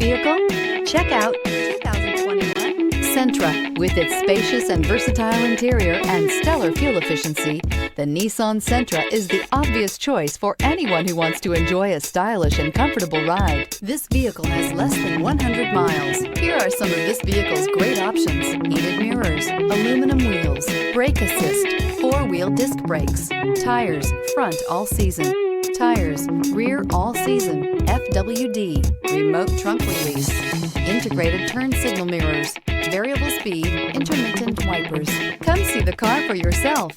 vehicle? Check out 2021 Sentra. With its spacious and versatile interior and stellar fuel efficiency, the Nissan Sentra is the obvious choice for anyone who wants to enjoy a stylish and comfortable ride. This vehicle has less than 100 miles. Here are some of this vehicle's great options: heated mirrors, aluminum wheels, brake assist, four-wheel disc brakes, tires front all season, tires rear all season, FWD, remote trunk release, integrated turn signal mirrors, variable speed, intermittent wipers. Come see the car for yourself.